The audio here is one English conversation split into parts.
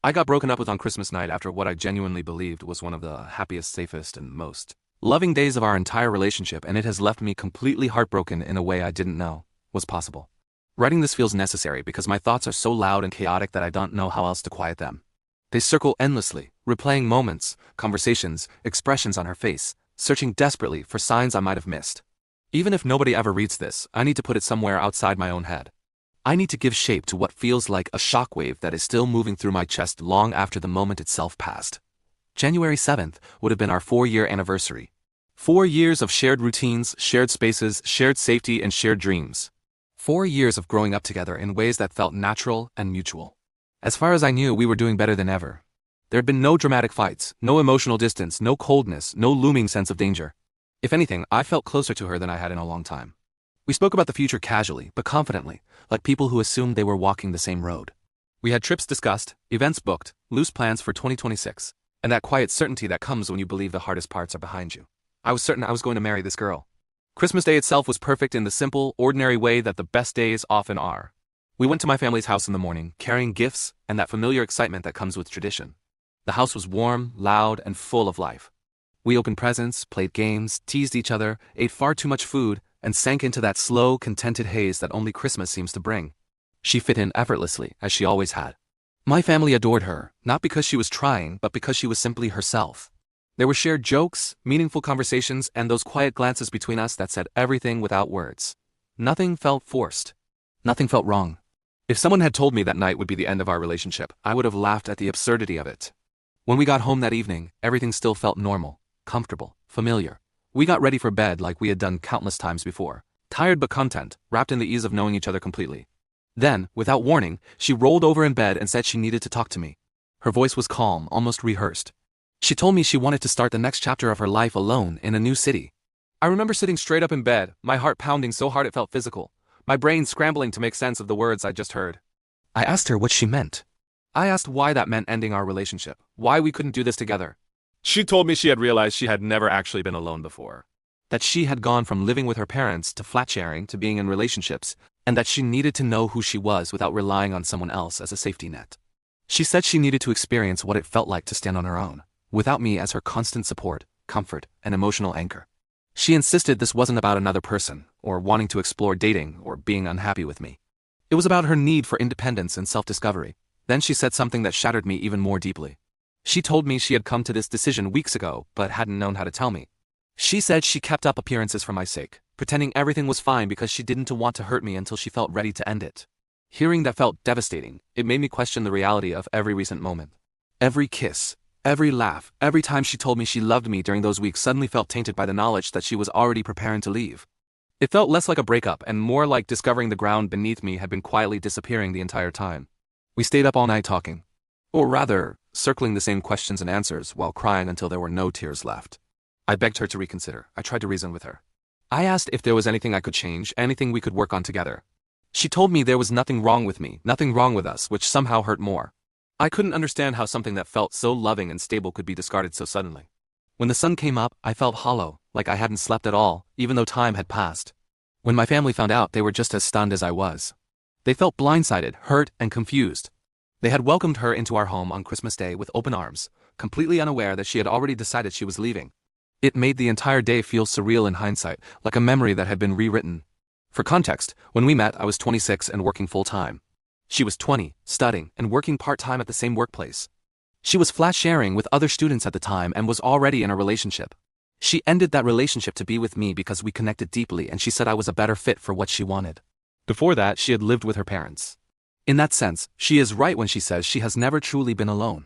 I got broken up with on Christmas night after what I genuinely believed was one of the happiest, safest, and most loving days of our entire relationship, and it has left me completely heartbroken in a way I didn't know was possible. Writing this feels necessary because my thoughts are so loud and chaotic that I don't know how else to quiet them. They circle endlessly, replaying moments, conversations, expressions on her face, searching desperately for signs I might have missed. Even if nobody ever reads this, I need to put it somewhere outside my own head. I need to give shape to what feels like a shockwave that is still moving through my chest long after the moment itself passed. January 7th would have been our 4-year anniversary. 4 years of shared routines, shared spaces, shared safety, and shared dreams. 4 years of growing up together in ways that felt natural and mutual. As far as I knew, we were doing better than ever. There had been no dramatic fights, no emotional distance, no coldness, no looming sense of danger. If anything, I felt closer to her than I had in a long time. We spoke about the future casually, but confidently, like people who assumed they were walking the same road. We had trips discussed, events booked, loose plans for 2026, and that quiet certainty that comes when you believe the hardest parts are behind you. I was certain I was going to marry this girl. Christmas Day itself was perfect in the simple, ordinary way that the best days often are. We went to my family's house in the morning, carrying gifts and that familiar excitement that comes with tradition. The house was warm, loud, and full of life. We opened presents, played games, teased each other, ate far too much food, and sank into that slow, contented haze that only Christmas seems to bring. She fit in effortlessly, as she always had. My family adored her, not because she was trying, but because she was simply herself. There were shared jokes, meaningful conversations, and those quiet glances between us that said everything without words. Nothing felt forced. Nothing felt wrong. If someone had told me that night would be the end of our relationship, I would have laughed at the absurdity of it. When we got home that evening, everything still felt normal, comfortable, familiar. We got ready for bed like we had done countless times before, tired but content, wrapped in the ease of knowing each other completely. Then, without warning, she rolled over in bed and said she needed to talk to me. Her voice was calm, almost rehearsed. She told me she wanted to start the next chapter of her life alone in a new city. I remember sitting straight up in bed, my heart pounding so hard it felt physical, my brain scrambling to make sense of the words I just heard. I asked her what she meant. I asked why that meant ending our relationship, why we couldn't do this together. She told me she had realized she had never actually been alone before. That she had gone from living with her parents to flat sharing to being in relationships, and that she needed to know who she was without relying on someone else as a safety net. She said she needed to experience what it felt like to stand on her own, without me as her constant support, comfort, and emotional anchor. She insisted this wasn't about another person, or wanting to explore dating, or being unhappy with me. It was about her need for independence and self-discovery. Then she said something that shattered me even more deeply. She told me she had come to this decision weeks ago, but hadn't known how to tell me. She said she kept up appearances for my sake, pretending everything was fine because she didn't want to hurt me until she felt ready to end it. Hearing that felt devastating. It made me question the reality of every recent moment. Every kiss, every laugh, every time she told me she loved me during those weeks suddenly felt tainted by the knowledge that she was already preparing to leave. It felt less like a breakup and more like discovering the ground beneath me had been quietly disappearing the entire time. We stayed up all night talking. Or rather, circling the same questions and answers while crying until there were no tears left. I begged her to reconsider. I tried to reason with her. I asked if there was anything I could change, anything we could work on together. She told me there was nothing wrong with me, nothing wrong with us, which somehow hurt more. I couldn't understand how something that felt so loving and stable could be discarded so suddenly. When the sun came up, I felt hollow, like I hadn't slept at all, even though time had passed. When my family found out, they were just as stunned as I was. They felt blindsided, hurt, and confused. They had welcomed her into our home on Christmas Day with open arms, completely unaware that she had already decided she was leaving. It made the entire day feel surreal in hindsight, like a memory that had been rewritten. For context, when we met, I was 26 and working full-time. She was 20, studying, and working part-time at the same workplace. She was flat sharing with other students at the time and was already in a relationship. She ended that relationship to be with me because we connected deeply, and she said I was a better fit for what she wanted. Before that, she had lived with her parents. In that sense, she is right when she says she has never truly been alone.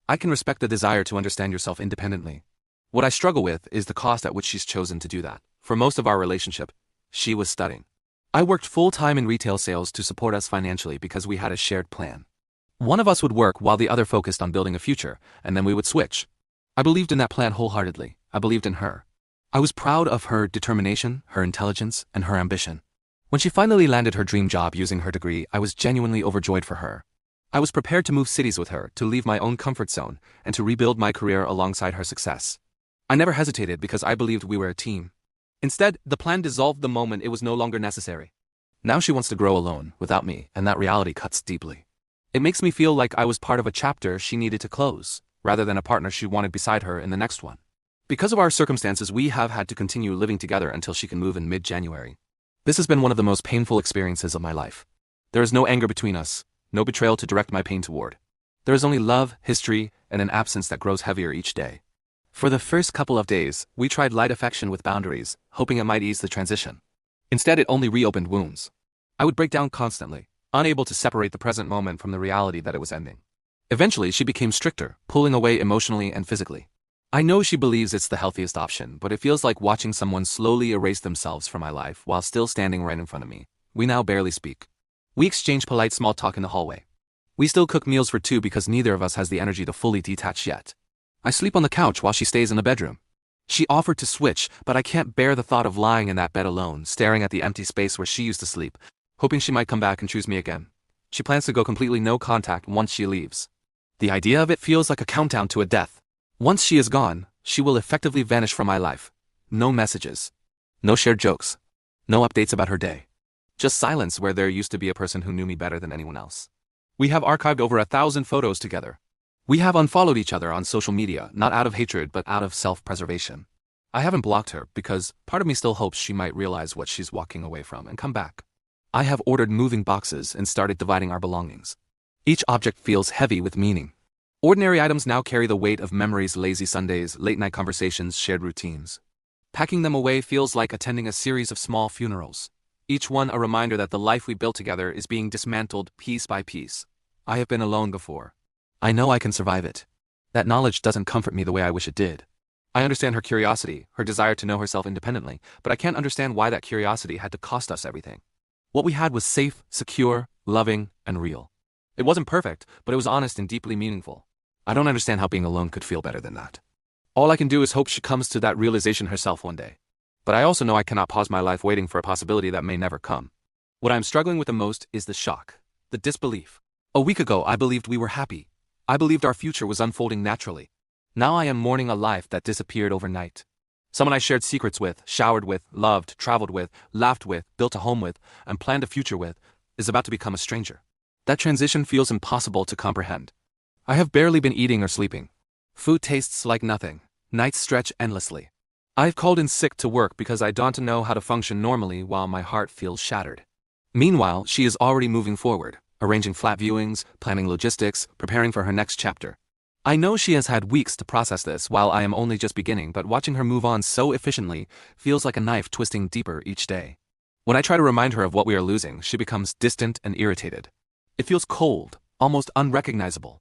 I can respect the desire to understand yourself independently. What I struggle with is the cost at which she's chosen to do that. For most of our relationship, she was studying. I worked full-time in retail sales to support us financially because we had a shared plan. One of us would work while the other focused on building a future, and then we would switch. I believed in that plan wholeheartedly. I believed in her. I was proud of her determination, her intelligence, and her ambition. When she finally landed her dream job using her degree, I was genuinely overjoyed for her. I was prepared to move cities with her, to leave my own comfort zone, and to rebuild my career alongside her success. I never hesitated because I believed we were a team. Instead, the plan dissolved the moment it was no longer necessary. Now she wants to grow alone, without me, and that reality cuts deeply. It makes me feel like I was part of a chapter she needed to close, rather than a partner she wanted beside her in the next one. Because of our circumstances, we have had to continue living together until she can move in mid-January. This has been one of the most painful experiences of my life. There is no anger between us, no betrayal to direct my pain toward. There is only love, history, and an absence that grows heavier each day. For the first couple of days, we tried light affection with boundaries, hoping it might ease the transition. Instead, it only reopened wounds. I would break down constantly, unable to separate the present moment from the reality that it was ending. Eventually, she became stricter, pulling away emotionally and physically. I know she believes it's the healthiest option, but it feels like watching someone slowly erase themselves from my life while still standing right in front of me. We now barely speak. We exchange polite small talk in the hallway. We still cook meals for two because neither of us has the energy to fully detach yet. I sleep on the couch while she stays in the bedroom. She offered to switch, but I can't bear the thought of lying in that bed alone, staring at the empty space where she used to sleep, hoping she might come back and choose me again. She plans to go completely no contact once she leaves. The idea of it feels like a countdown to a death. Once she is gone, she will effectively vanish from my life. No messages. No shared jokes. No updates about her day. Just silence where there used to be a person who knew me better than anyone else. We have archived over 1,000 photos together. We have unfollowed each other on social media, not out of hatred but out of self-preservation. I haven't blocked her because part of me still hopes she might realize what she's walking away from and come back. I have ordered moving boxes and started dividing our belongings. Each object feels heavy with meaning. Ordinary items now carry the weight of memories, lazy Sundays, late-night conversations, shared routines. Packing them away feels like attending a series of small funerals. Each one a reminder that the life we built together is being dismantled piece by piece. I have been alone before. I know I can survive it. That knowledge doesn't comfort me the way I wish it did. I understand her curiosity, her desire to know herself independently, but I can't understand why that curiosity had to cost us everything. What we had was safe, secure, loving, and real. It wasn't perfect, but it was honest and deeply meaningful. I don't understand how being alone could feel better than that. All I can do is hope she comes to that realization herself one day. But I also know I cannot pause my life waiting for a possibility that may never come. What I'm struggling with the most is the shock, the disbelief. A week ago, I believed we were happy. I believed our future was unfolding naturally. Now I am mourning a life that disappeared overnight. Someone I shared secrets with, showered with, loved, traveled with, laughed with, built a home with, and planned a future with, is about to become a stranger. That transition feels impossible to comprehend. I have barely been eating or sleeping. Food tastes like nothing. Nights stretch endlessly. I've called in sick to work because I don't know how to function normally while my heart feels shattered. Meanwhile, she is already moving forward, arranging flat viewings, planning logistics, preparing for her next chapter. I know she has had weeks to process this while I am only just beginning, but watching her move on so efficiently feels like a knife twisting deeper each day. When I try to remind her of what we are losing, she becomes distant and irritated. It feels cold, almost unrecognizable.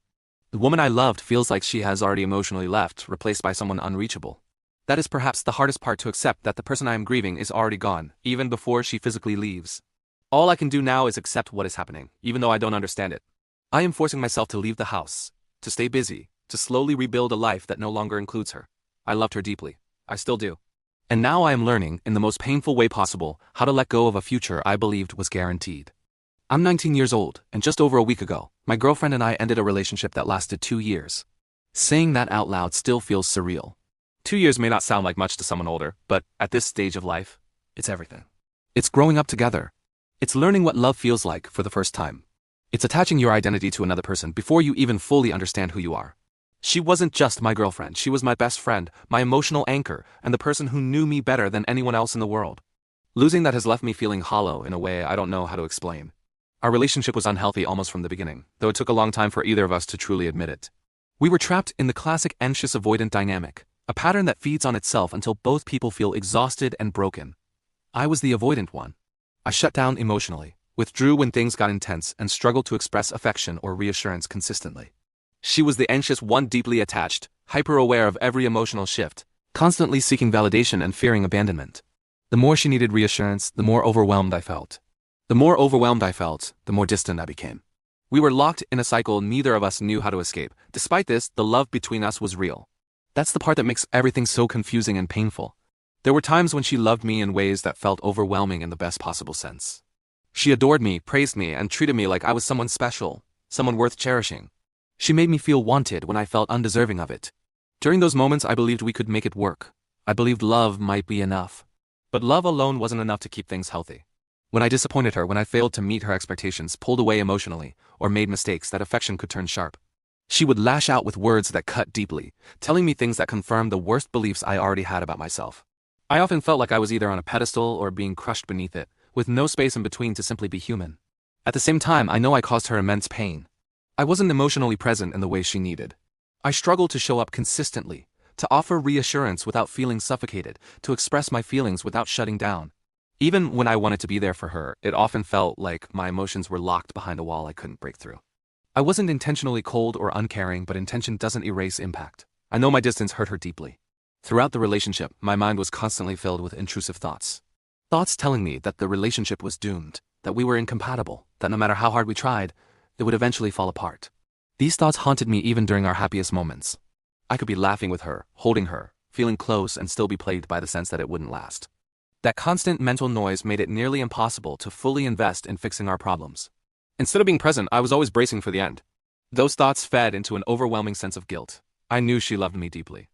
The woman I loved feels like she has already emotionally left, replaced by someone unreachable. That is perhaps the hardest part, to accept that the person I am grieving is already gone, even before she physically leaves. All I can do now is accept what is happening, even though I don't understand it. I am forcing myself to leave the house, to stay busy, to slowly rebuild a life that no longer includes her. I loved her deeply. I still do. And now I am learning, in the most painful way possible, how to let go of a future I believed was guaranteed. I'm 19 years old, and just over a week ago, my girlfriend and I ended a relationship that lasted 2 years. Saying that out loud still feels surreal. 2 years may not sound like much to someone older, but at this stage of life, it's everything. It's growing up together. It's learning what love feels like for the first time. It's attaching your identity to another person before you even fully understand who you are. She wasn't just my girlfriend, she was my best friend, my emotional anchor, and the person who knew me better than anyone else in the world. Losing that has left me feeling hollow in a way I don't know how to explain. Our relationship was unhealthy almost from the beginning, though it took a long time for either of us to truly admit it. We were trapped in the classic anxious-avoidant dynamic, a pattern that feeds on itself until both people feel exhausted and broken. I was the avoidant one. I shut down emotionally, withdrew when things got intense, and struggled to express affection or reassurance consistently. She was the anxious one, deeply attached, hyper-aware of every emotional shift, constantly seeking validation and fearing abandonment. The more she needed reassurance, the more overwhelmed I felt. The more overwhelmed I felt, the more distant I became. We were locked in a cycle neither of us knew how to escape. Despite this, the love between us was real. That's the part that makes everything so confusing and painful. There were times when she loved me in ways that felt overwhelming in the best possible sense. She adored me, praised me, and treated me like I was someone special, someone worth cherishing. She made me feel wanted when I felt undeserving of it. During those moments, I believed we could make it work. I believed love might be enough. But love alone wasn't enough to keep things healthy. When I disappointed her, when I failed to meet her expectations, pulled away emotionally, or made mistakes that affection could turn sharp. She would lash out with words that cut deeply, telling me things that confirmed the worst beliefs I already had about myself. I often felt like I was either on a pedestal or being crushed beneath it, with no space in between to simply be human. At the same time, I know I caused her immense pain. I wasn't emotionally present in the way she needed. I struggled to show up consistently, to offer reassurance without feeling suffocated, to express my feelings without shutting down. Even when I wanted to be there for her, it often felt like my emotions were locked behind a wall I couldn't break through. I wasn't intentionally cold or uncaring, but intention doesn't erase impact. I know my distance hurt her deeply. Throughout the relationship, my mind was constantly filled with intrusive thoughts. Thoughts telling me that the relationship was doomed, that we were incompatible, that no matter how hard we tried, it would eventually fall apart. These thoughts haunted me even during our happiest moments. I could be laughing with her, holding her, feeling close, and still be plagued by the sense that it wouldn't last. That constant mental noise made it nearly impossible to fully invest in fixing our problems. Instead of being present, I was always bracing for the end. Those thoughts fed into an overwhelming sense of guilt. I knew she loved me deeply.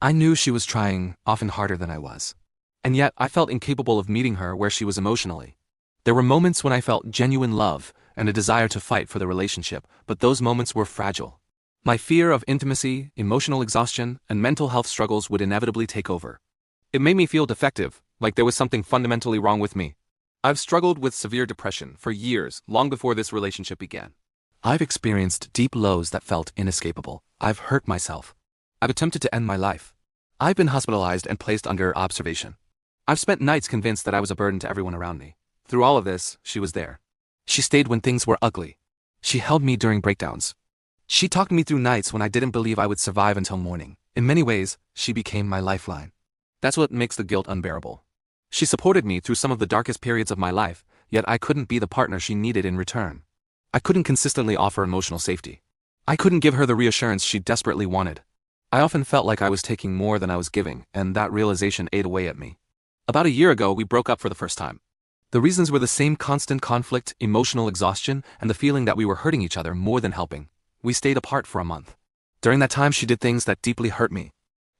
I knew she was trying, often harder than I was. And yet, I felt incapable of meeting her where she was emotionally. There were moments when I felt genuine love and a desire to fight for the relationship, but those moments were fragile. My fear of intimacy, emotional exhaustion, and mental health struggles would inevitably take over. It made me feel defective, like there was something fundamentally wrong with me. I've struggled with severe depression for years, long before this relationship began. I've experienced deep lows that felt inescapable. I've hurt myself. I've attempted to end my life. I've been hospitalized and placed under observation. I've spent nights convinced that I was a burden to everyone around me. Through all of this, she was there. She stayed when things were ugly. She held me during breakdowns. She talked me through nights when I didn't believe I would survive until morning. In many ways, she became my lifeline. That's what makes the guilt unbearable. She supported me through some of the darkest periods of my life, yet I couldn't be the partner she needed in return. I couldn't consistently offer emotional safety. I couldn't give her the reassurance she desperately wanted. I often felt like I was taking more than I was giving, and that realization ate away at me. About a year ago, we broke up for the first time. The reasons were the same: constant conflict, emotional exhaustion, and the feeling that we were hurting each other more than helping. We stayed apart for a month. During that time, she did things that deeply hurt me.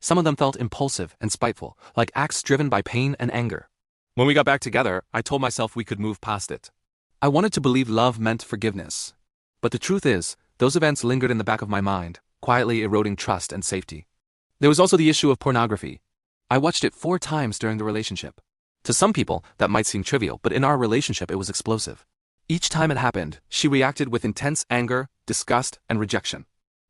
Some of them felt impulsive and spiteful, like acts driven by pain and anger. When we got back together, I told myself we could move past it. I wanted to believe love meant forgiveness. But the truth is, those events lingered in the back of my mind, quietly eroding trust and safety. There was also the issue of pornography. I watched it 4 times during the relationship. To some people, that might seem trivial, but in our relationship it was explosive. Each time it happened, she reacted with intense anger, disgust, and rejection.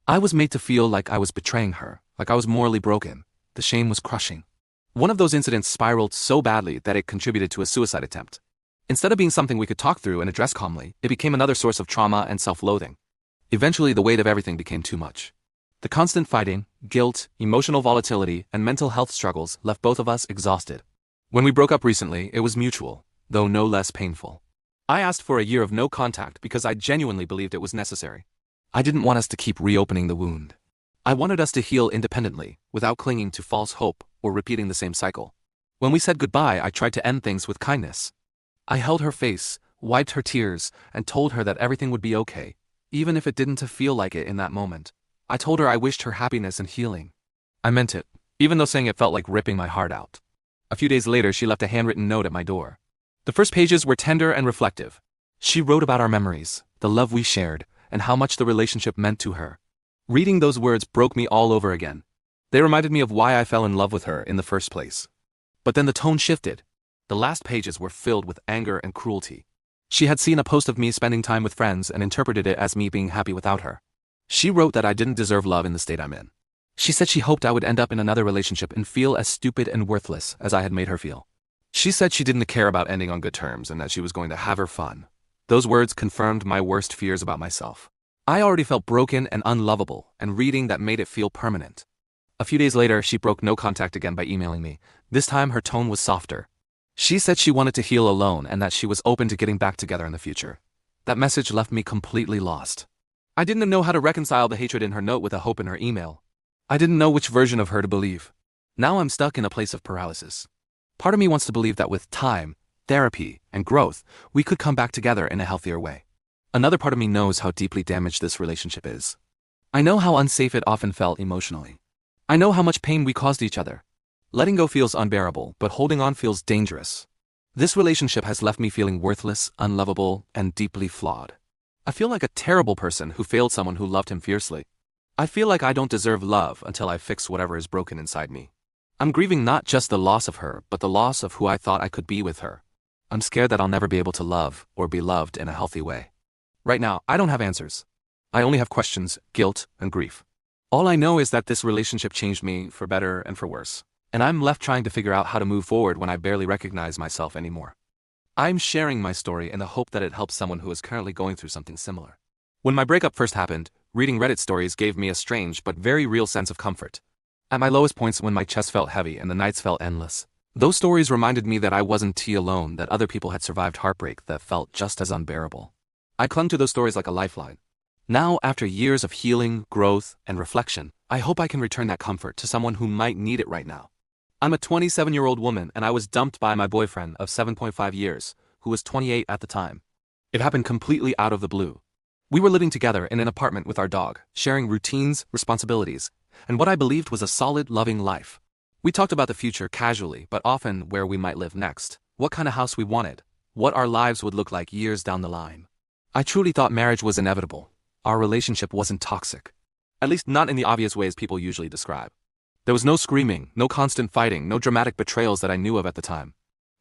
I was made to feel like I was betraying her, like I was morally broken. The shame was crushing. One of those incidents spiraled so badly that it contributed to a suicide attempt. Instead of being something we could talk through and address calmly, it became another source of trauma and self-loathing. Eventually, the weight of everything became too much. The constant fighting, guilt, emotional volatility, and mental health struggles left both of us exhausted. When we broke up recently, it was mutual, though no less painful. I asked for a year of no contact because I genuinely believed it was necessary. I didn't want us to keep reopening the wound. I wanted us to heal independently, without clinging to false hope or repeating the same cycle. When we said goodbye, I tried to end things with kindness. I held her face, wiped her tears, and told her that everything would be okay, even if it didn't feel like it in that moment. I told her I wished her happiness and healing. I meant it, even though saying it felt like ripping my heart out. A few days later, she left a handwritten note at my door. The first pages were tender and reflective. She wrote about our memories, the love we shared, and how much the relationship meant to her. Reading those words broke me all over again. They reminded me of why I fell in love with her in the first place. But then the tone shifted. The last pages were filled with anger and cruelty. She had seen a post of me spending time with friends and interpreted it as me being happy without her. She wrote that I didn't deserve love in the state I'm in. She said she hoped I would end up in another relationship and feel as stupid and worthless as I had made her feel. She said she didn't care about ending on good terms and that she was going to have her fun. Those words confirmed my worst fears about myself. I already felt broken and unlovable, and reading that made it feel permanent. A few days later, she broke no contact again by emailing me. This time, her tone was softer. She said she wanted to heal alone and that she was open to getting back together in the future. That message left me completely lost. I didn't know how to reconcile the hatred in her note with the hope in her email. I didn't know which version of her to believe. Now I'm stuck in a place of paralysis. Part of me wants to believe that with time, therapy, and growth, we could come back together in a healthier way. Another part of me knows how deeply damaged this relationship is. I know how unsafe it often felt emotionally. I know how much pain we caused each other. Letting go feels unbearable, but holding on feels dangerous. This relationship has left me feeling worthless, unlovable, and deeply flawed. I feel like a terrible person who failed someone who loved him fiercely. I feel like I don't deserve love until I fix whatever is broken inside me. I'm grieving not just the loss of her, but the loss of who I thought I could be with her. I'm scared that I'll never be able to love or be loved in a healthy way. Right now, I don't have answers. I only have questions, guilt, and grief. All I know is that this relationship changed me for better and for worse. And I'm left trying to figure out how to move forward when I barely recognize myself anymore. I'm sharing my story in the hope that it helps someone who is currently going through something similar. When my breakup first happened, reading Reddit stories gave me a strange but very real sense of comfort. At my lowest points when my chest felt heavy and the nights felt endless, those stories reminded me that I wasn't alone, that other people had survived heartbreak that felt just as unbearable. I clung to those stories like a lifeline. Now, after years of healing, growth, and reflection, I hope I can return that comfort to someone who might need it right now. I'm a 27-year-old woman and I was dumped by my boyfriend of 7.5 years, who was 28 at the time. It happened completely out of the blue. We were living together in an apartment with our dog, sharing routines, responsibilities, and what I believed was a solid, loving life. We talked about the future casually, but often where we might live next, what kind of house we wanted, what our lives would look like years down the line. I truly thought marriage was inevitable. Our relationship wasn't toxic. At least not in the obvious ways people usually describe. There was no screaming, no constant fighting, no dramatic betrayals that I knew of at the time.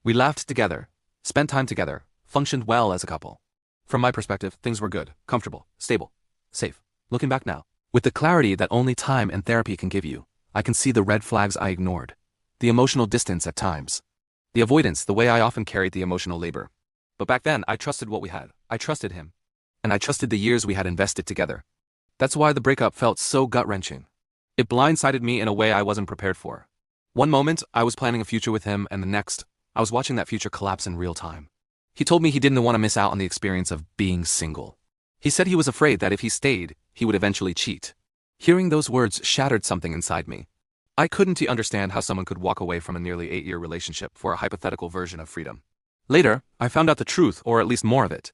We laughed together, spent time together, functioned well as a couple. From my perspective, things were good, comfortable, stable, safe. Looking back now, with the clarity that only time and therapy can give you, I can see the red flags I ignored, the emotional distance at times, the avoidance, the way I often carried the emotional labor. But back then, I trusted what we had. I trusted him. And I trusted the years we had invested together. That's why the breakup felt so gut-wrenching. It blindsided me in a way I wasn't prepared for. One moment, I was planning a future with him, and the next, I was watching that future collapse in real time. He told me he didn't want to miss out on the experience of being single. He said he was afraid that if he stayed, he would eventually cheat. Hearing those words shattered something inside me. I couldn't understand how someone could walk away from a nearly 8-year relationship for a hypothetical version of freedom. Later, I found out the truth, or at least more of it.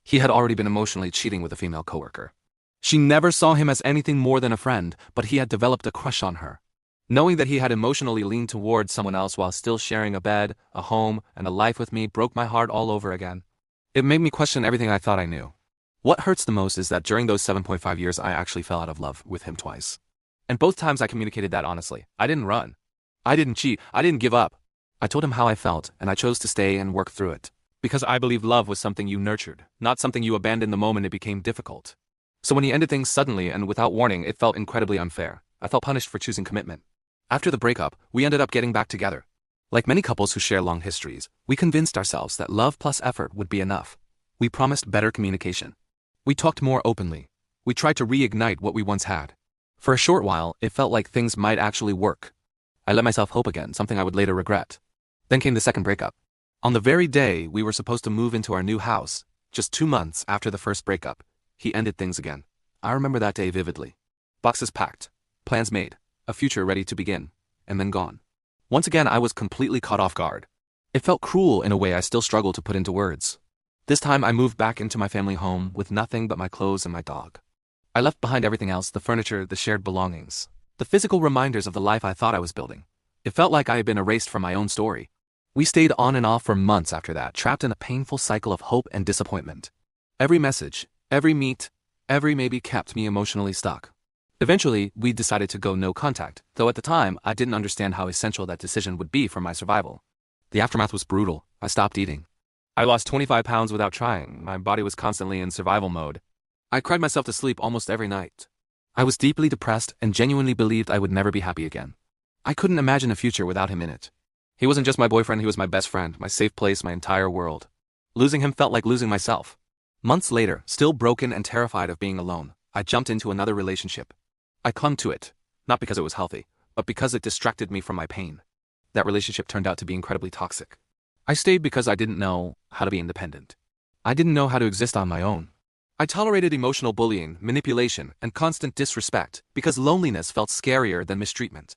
He had already been emotionally cheating with a female coworker. She never saw him as anything more than a friend, but he had developed a crush on her. Knowing that he had emotionally leaned towards someone else while still sharing a bed, a home, and a life with me broke my heart all over again. It made me question everything I thought I knew. What hurts the most is that during those 7.5 years I actually fell out of love with him twice. And both times I communicated that honestly. I didn't run. I didn't cheat. I didn't give up. I told him how I felt, and I chose to stay and work through it. Because I believe love was something you nurtured, not something you abandoned the moment it became difficult. So when he ended things suddenly and without warning, it felt incredibly unfair. I felt punished for choosing commitment. After the breakup, we ended up getting back together. Like many couples who share long histories, we convinced ourselves that love plus effort would be enough. We promised better communication. We talked more openly. We tried to reignite what we once had. For a short while, it felt like things might actually work. I let myself hope again, something I would later regret. Then came the second breakup. On the very day we were supposed to move into our new house, just 2 months after the first breakup, he ended things again. I remember that day vividly. Boxes packed, plans made, a future ready to begin, and then gone. Once again, I was completely caught off guard. It felt cruel in a way I still struggle to put into words. This time I moved back into my family home with nothing but my clothes and my dog. I left behind everything else, the furniture, the shared belongings, the physical reminders of the life I thought I was building. It felt like I had been erased from my own story. We stayed on and off for months after that, trapped in a painful cycle of hope and disappointment. Every message, every meet, every maybe kept me emotionally stuck. Eventually, we decided to go no contact, though at the time, I didn't understand how essential that decision would be for my survival. The aftermath was brutal. I stopped eating. I lost 25 pounds without trying. My body was constantly in survival mode. I cried myself to sleep almost every night. I was deeply depressed and genuinely believed I would never be happy again. I couldn't imagine a future without him in it. He wasn't just my boyfriend, he was my best friend, my safe place, my entire world. Losing him felt like losing myself. Months later, still broken and terrified of being alone, I jumped into another relationship. I clung to it, not because it was healthy, but because it distracted me from my pain. That relationship turned out to be incredibly toxic. I stayed because I didn't know how to be independent. I didn't know how to exist on my own. I tolerated emotional bullying, manipulation, and constant disrespect because loneliness felt scarier than mistreatment.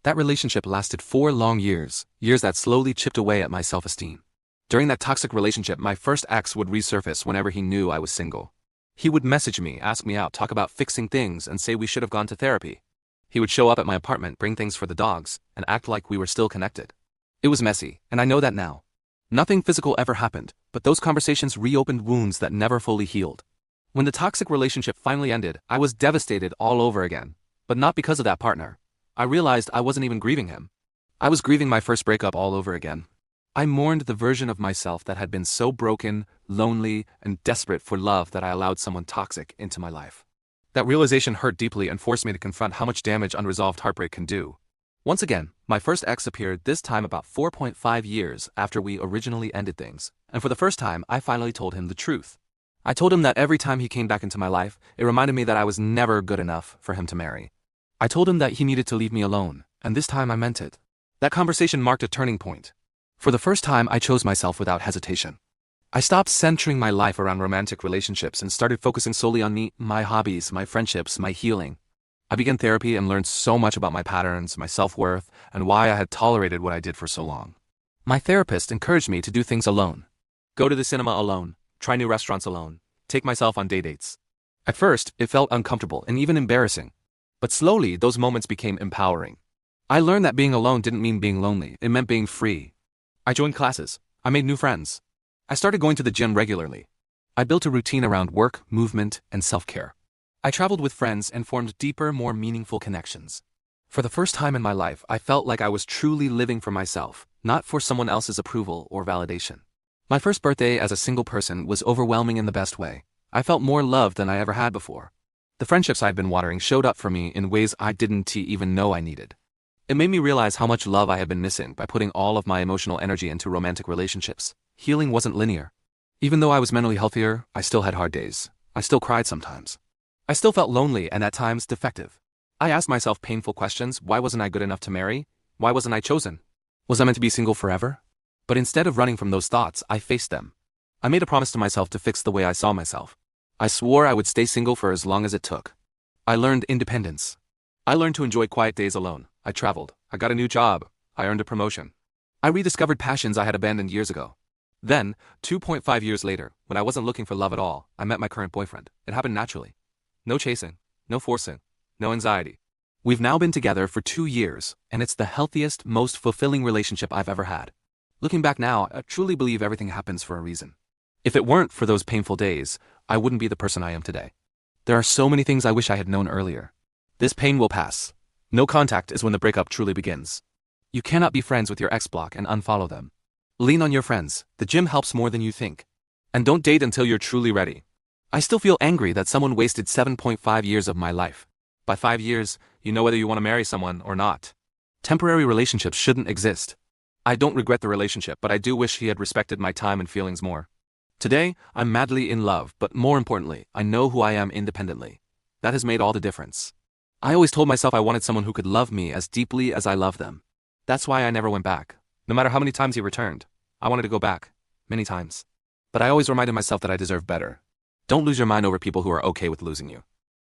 That relationship lasted 4 long years, years that slowly chipped away at my self-esteem. During that toxic relationship, my first ex would resurface whenever he knew I was single. He would message me, ask me out, talk about fixing things, and say we should have gone to therapy. He would show up at my apartment, bring things for the dogs, and act like we were still connected. It was messy, and I know that now. Nothing physical ever happened, but those conversations reopened wounds that never fully healed. When the toxic relationship finally ended, I was devastated all over again. But not because of that partner. I realized I wasn't even grieving him. I was grieving my first breakup all over again. I mourned the version of myself that had been so broken, lonely, and desperate for love that I allowed someone toxic into my life. That realization hurt deeply and forced me to confront how much damage unresolved heartbreak can do. Once again, my first ex appeared, this time about 4.5 years after we originally ended things, and for the first time I finally told him the truth. I told him that every time he came back into my life, it reminded me that I was never good enough for him to marry. I told him that he needed to leave me alone, and this time I meant it. That conversation marked a turning point. For the first time, I chose myself without hesitation. I stopped centering my life around romantic relationships and started focusing solely on me, my hobbies, my friendships, my healing. I began therapy and learned so much about my patterns, my self-worth, and why I had tolerated what I did for so long. My therapist encouraged me to do things alone. Go to the cinema alone, try new restaurants alone, take myself on day dates. At first, it felt uncomfortable and even embarrassing. But slowly, those moments became empowering. I learned that being alone didn't mean being lonely, it meant being free. I joined classes. I made new friends. I started going to the gym regularly. I built a routine around work, movement, and self-care. I traveled with friends and formed deeper, more meaningful connections. For the first time in my life, I felt like I was truly living for myself, not for someone else's approval or validation. My first birthday as a single person was overwhelming in the best way. I felt more loved than I ever had before. The friendships I'd been watering showed up for me in ways I didn't even know I needed. It made me realize how much love I had been missing by putting all of my emotional energy into romantic relationships. Healing wasn't linear. Even though I was mentally healthier, I still had hard days. I still cried sometimes. I still felt lonely and at times defective. I asked myself painful questions. Why wasn't I good enough to marry? Why wasn't I chosen? Was I meant to be single forever? But instead of running from those thoughts, I faced them. I made a promise to myself to fix the way I saw myself. I swore I would stay single for as long as it took. I learned independence. I learned to enjoy quiet days alone. I traveled. I got a new job. I earned a promotion. I rediscovered passions I had abandoned years ago. Then, 2.5 years later, when I wasn't looking for love at all, I met my current boyfriend. It happened naturally. No chasing, no forcing, no anxiety. We've now been together for 2 years, and it's the healthiest, most fulfilling relationship I've ever had. Looking back now, I truly believe everything happens for a reason. If it weren't for those painful days, I wouldn't be the person I am today. There are so many things I wish I had known earlier. This pain will pass. No contact is when the breakup truly begins. You cannot be friends with your ex-block and unfollow them. Lean on your friends. The gym helps more than you think. And don't date until you're truly ready. I still feel angry that someone wasted 7.5 years of my life. By 5 years, you know whether you want to marry someone or not. Temporary relationships shouldn't exist. I don't regret the relationship, but I do wish he had respected my time and feelings more. Today, I'm madly in love, but more importantly, I know who I am independently. That has made all the difference. I always told myself I wanted someone who could love me as deeply as I love them. That's why I never went back. No matter how many times he returned, I wanted to go back. Many times. But I always reminded myself that I deserve better. Don't lose your mind over people who are okay with losing you.